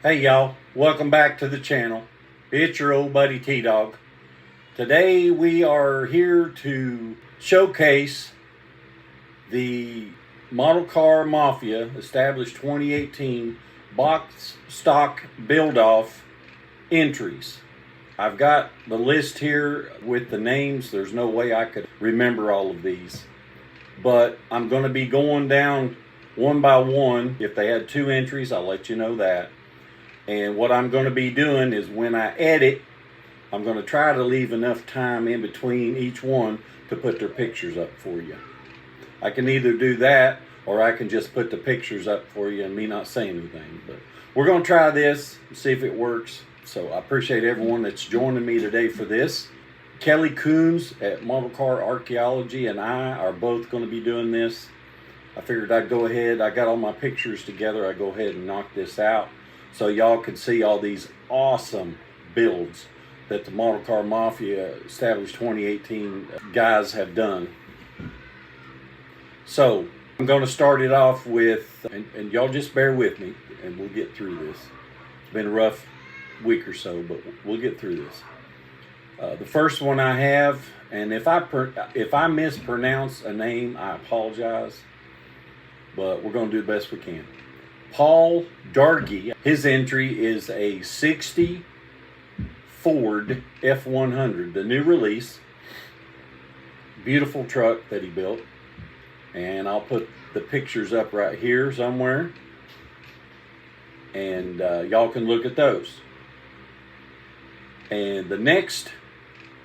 Hey y'all, welcome back to the channel. It's your old buddy T-Dawg. Today we are here to showcase the Model Car Mafia established 2018 Box Stock Buildoff entries. I've got the list here with the names. There's no way I could remember all of these, but I'm going to be going down one by one. If they had 2 entries, I'll let you know that. And what I'm going to be doing is when I edit, I'm going to try to leave enough time in between each one to put their pictures up for you. I can either do that or I can just put the pictures up for you and me not say anything. But we're going to try this and see if it works. So I appreciate everyone that's joining me today for this. Kelly Coons at Model Car Archaeology and I are both going to be doing this. I figured I'd go ahead. I got all my pictures together. I'd go ahead and knock this out, so y'all can see all these awesome builds that the Model Car Mafia established 2018 guys have done. So I'm going to start it off with, and y'all just bear with me and we'll get through this. It's been a rough week or so, but we'll get through this. The first one I have, and if I mispronounce a name, I apologize, but we're going to do the best we can. Paul Dargy, his entry is a 60 Ford F100, the new release. Beautiful truck that he built. And I'll put the pictures up right here somewhere. And y'all can look at those. And the next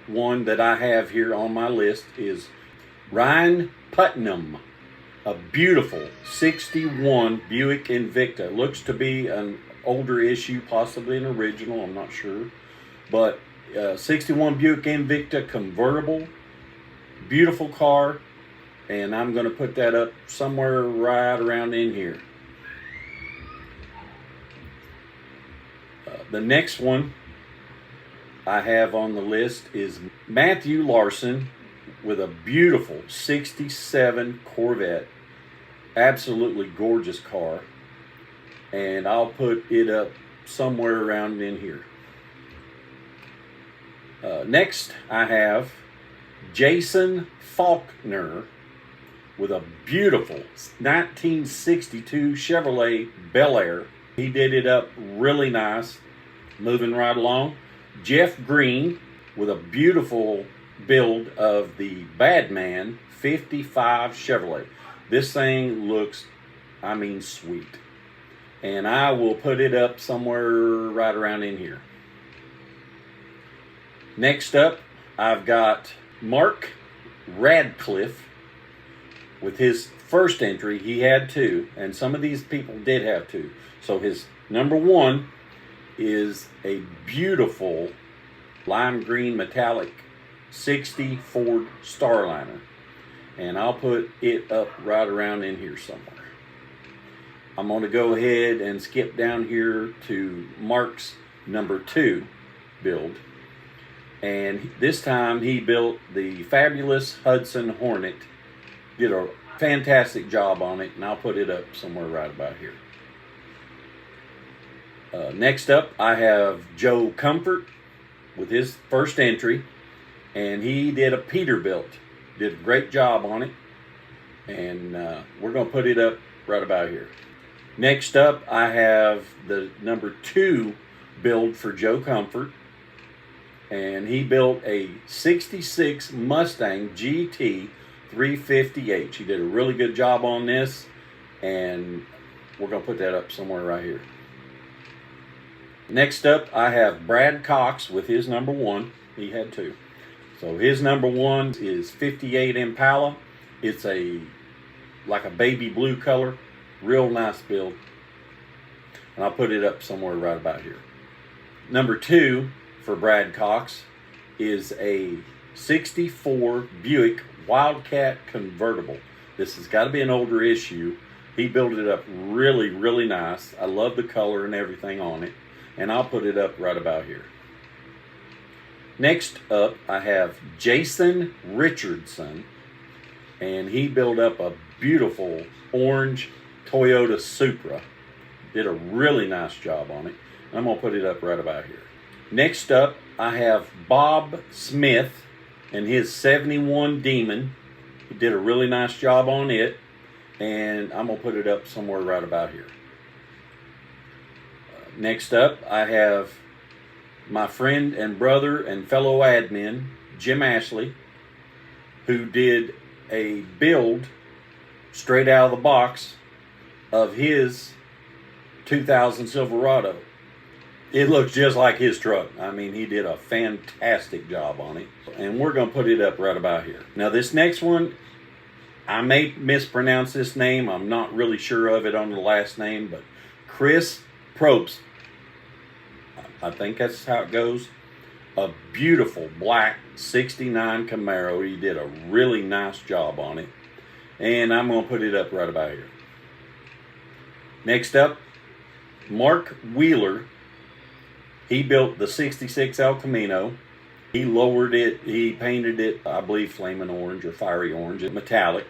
one that I have here on my list is Ryan Putnam. A beautiful 61 Buick Invicta. Looks to be an older issue, possibly an original, I'm not sure. But 61 Buick Invicta convertible. Beautiful car. And I'm going to put that up somewhere right around in here. The next one I have on the list is Matthew Larson with a beautiful 67 Corvette. Absolutely gorgeous car. And I'll put it up somewhere around in here. Next I have Jason Faulkner with a beautiful 1962 Chevrolet Bel Air. He did it up really nice. Moving right along. Jeff Green with a beautiful build of the Badman 55 Chevrolet. This thing looks, I mean, sweet. And I will put it up somewhere right around in here. Next up, I've got Mark Radcliffe with his first entry. He had 2, and some of these people did have 2. So his number 1 is a beautiful lime green metallic 60 Ford Starliner. And I'll put it up right around in here somewhere. I'm going to go ahead and skip down here to Mark's number 2 build. And this time he built the fabulous Hudson Hornet. Did a fantastic job on it, and I'll put it up somewhere right about here. Next up, I have Joe Comfort with his first entry, and he did a Peterbilt. Did a great job on it, and we're going to put it up right about here. Next up, I have the number 2 build for Joe Comfort, and he built a 66 Mustang GT 350H. He did a really good job on this, and we're going to put that up somewhere right here. Next up, I have Brad Cox with his number 1. He had 2. So his number 1 is 58 Impala. It's like a baby blue color. Real nice build. And I'll put it up somewhere right about here. Number 2 for Brad Cox is a 64 Buick Wildcat convertible. This has got to be an older issue. He built it up really, really nice. I love the color and everything on it. And I'll put it up right about here. Next up, I have Jason Richardson, and he built up a beautiful orange Toyota Supra. Did a really nice job on it. I'm going to put it up right about here. Next up, I have Bob Smith and his 71 Demon. He did a really nice job on it, and I'm going to put it up somewhere right about here. Next up, I have my friend and brother and fellow admin, Jim Ashley, who did a build straight out of the box of his 2000 Silverado. It looks just like his truck. I mean, he did a fantastic job on it. And we're going to put it up right about here. Now, this next one, I may mispronounce this name. I'm not really sure of it on the last name, but Chris Probst. I think that's how it goes. A beautiful black 69 Camaro. He did a really nice job on it. And I'm going to put it up right about here. Next up, Mark Wheeler. He built the 66 El Camino. He lowered it. He painted it, I believe, flaming orange or fiery orange, metallic.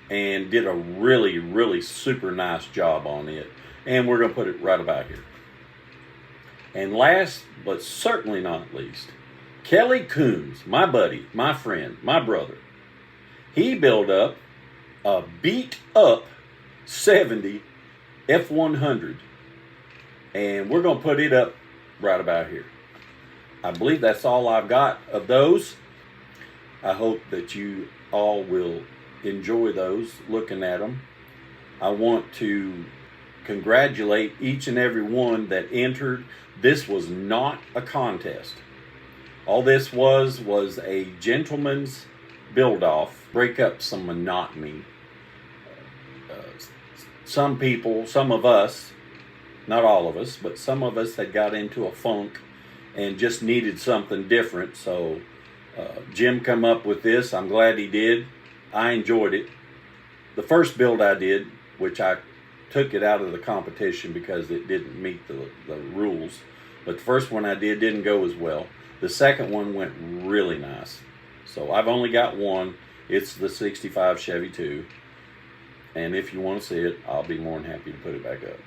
And did a really, really super nice job on it. And we're going to put it right about here. And last, but certainly not least, Kelly Coons, my buddy, my friend, my brother. He built up a beat-up 70 F100. And we're going to put it up right about here. I believe that's all I've got of those. I hope that you all will enjoy those, looking at them. I want to congratulate each and every one that entered. This was not a contest. All this was a gentleman's build-off, break up some monotony. Some people, some of us, not all of us, but some of us had got into a funk and just needed something different. So Jim come up with this. I'm glad he did. I enjoyed it. The first build I did, which I took it out of the competition because it didn't meet the rules, but the first one I did didn't go as well. The second one went really nice. So I've only got one. It's the 65 Chevy 2. And if you want to see it, I'll be more than happy to put it back up.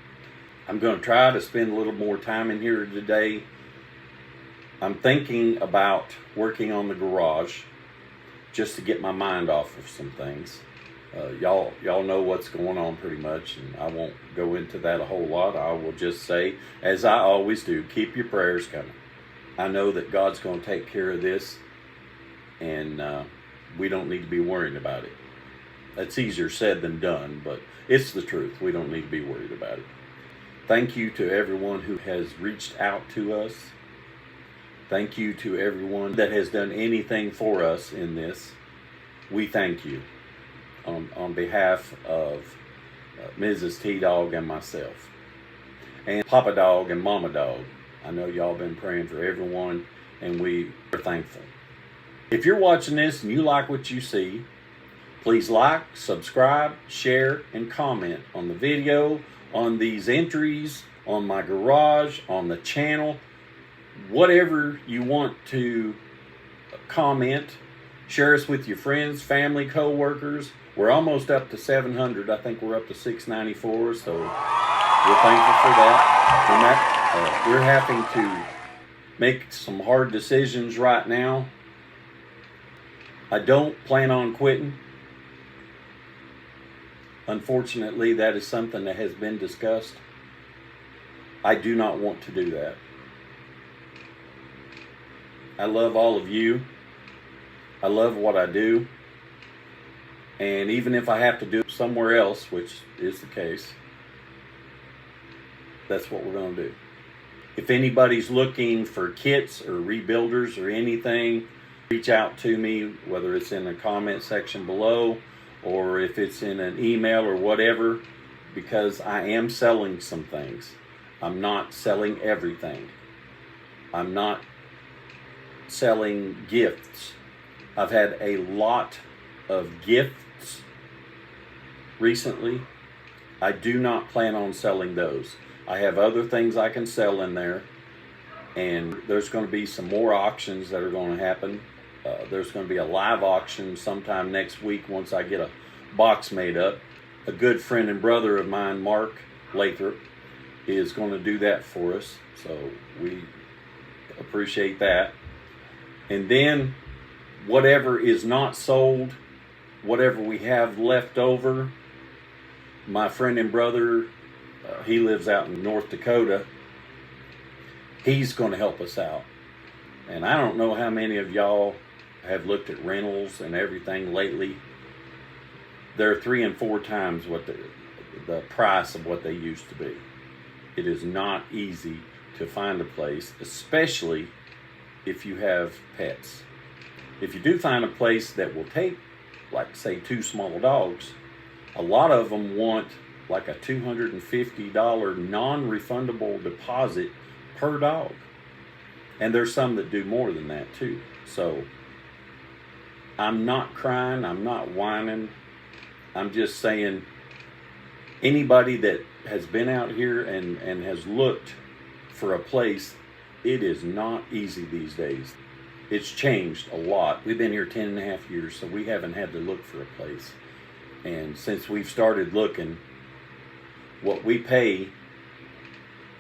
I'm going to try to spend a little more time in here today. I'm thinking about working on the garage just to get my mind off of some things. Y'all know what's going on pretty much, and I won't go into that a whole lot. I will just say, as I always do, keep your prayers coming. I know that God's going to take care of this, and we don't need to be worrying about it. That's easier said than done, but it's the truth. We don't need to be worried about it. Thank you to everyone who has reached out to us. Thank you to everyone that has done anything for us in this. We thank you on behalf of Mrs. T-Dawg and myself. And Papa Dog and Mama Dog. I know y'all been praying for everyone, and we are thankful. If you're watching this and you like what you see, please like, subscribe, share, and comment on the video, on these entries, on my garage, on the channel. Whatever you want to comment, share us with your friends, family, co-workers. We're almost up to 700. I think we're up to 694, so we're thankful for that. We're having to make some hard decisions right now. I don't plan on quitting. Unfortunately, that is something that has been discussed. I do not want to do that. I love all of you. I love what I do. And even if I have to do it somewhere else, which is the case, that's what we're going to do. If anybody's looking for kits or rebuilders or anything, reach out to me, whether it's in the comment section below or if it's in an email or whatever, because I am selling some things. I'm not selling everything. I'm not selling gifts. I've had a lot of gifts recently. I do not plan on selling those. I have other things I can sell in there, and there's going to be some more auctions that are going to happen. There's going to be a live auction sometime next week once I get a box made up. A good friend and brother of mine, Mark Lathrop, is going to do that for us, so we appreciate that. And then whatever is not sold, whatever we have left over, my friend and brother, he lives out in North Dakota, he's going to help us out. And I don't know how many of y'all have looked at rentals and everything lately. They're 3 and 4 times what the price of what they used to be. It is not easy to find a place, especially if you have pets. If you do find a place that will take, like say 2 small dogs, a lot of them want like a $250 non-refundable deposit per dog. And there's some that do more than that too. So I'm not crying, I'm not whining. I'm just saying, anybody that has been out here and has looked for a place, it is not easy these days. It's changed a lot. We've been here 10.5 years, so we haven't had to look for a place. And since we've started looking, what we pay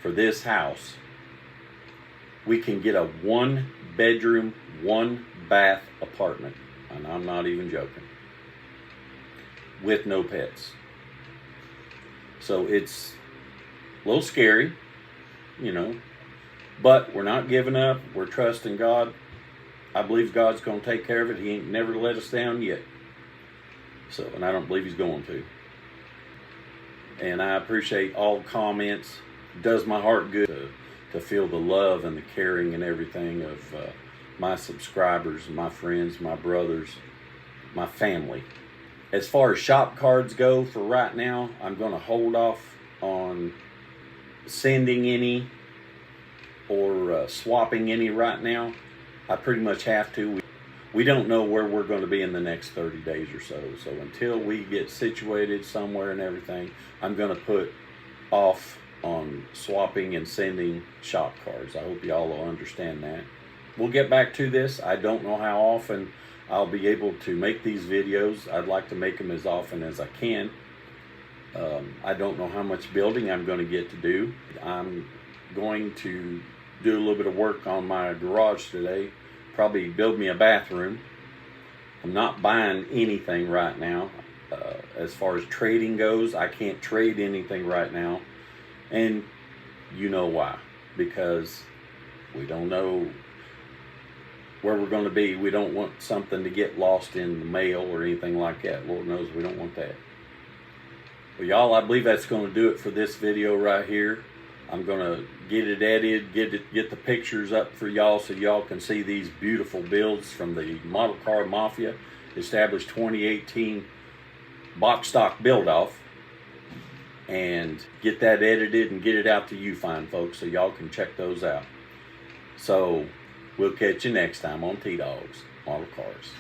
for this house, we can get a 1-bedroom, 1-bath apartment. And I'm not even joking. With no pets. So it's a little scary, you know, but we're not giving up. We're trusting God. I believe God's going to take care of it. He ain't never let us down yet. So, and I don't believe he's going to. And I appreciate all comments. It does my heart good to feel the love and the caring and everything of my subscribers, my friends, my brothers, my family. As far as shop cards go for right now, I'm going to hold off on sending any or swapping any right now. I pretty much have to. We don't know where we're going to be in the next 30 days or so. So until we get situated somewhere and everything, I'm going to put off on swapping and sending shop cards. I hope y'all will understand that. We'll get back to this. I don't know how often I'll be able to make these videos. I'd like to make them as often as I can. I don't know how much building I'm going to get to do. I'm going to do a little bit of work on my garage today. Probably build me a bathroom. I'm not buying anything right now. As far as trading goes, I can't trade anything right now. And you know why. Because we don't know where we're going to be. We don't want something to get lost in the mail or anything like that. Lord knows we don't want that. Well, y'all, I believe that's going to do it for this video right here. I'm going to get it edited, get the pictures up for y'all so y'all can see these beautiful builds from the Model Car Mafia established 2018 Box Stock Buildoff, and get that edited and get it out to you fine folks so y'all can check those out. So we'll catch you next time on T-Dawg's Model Cars.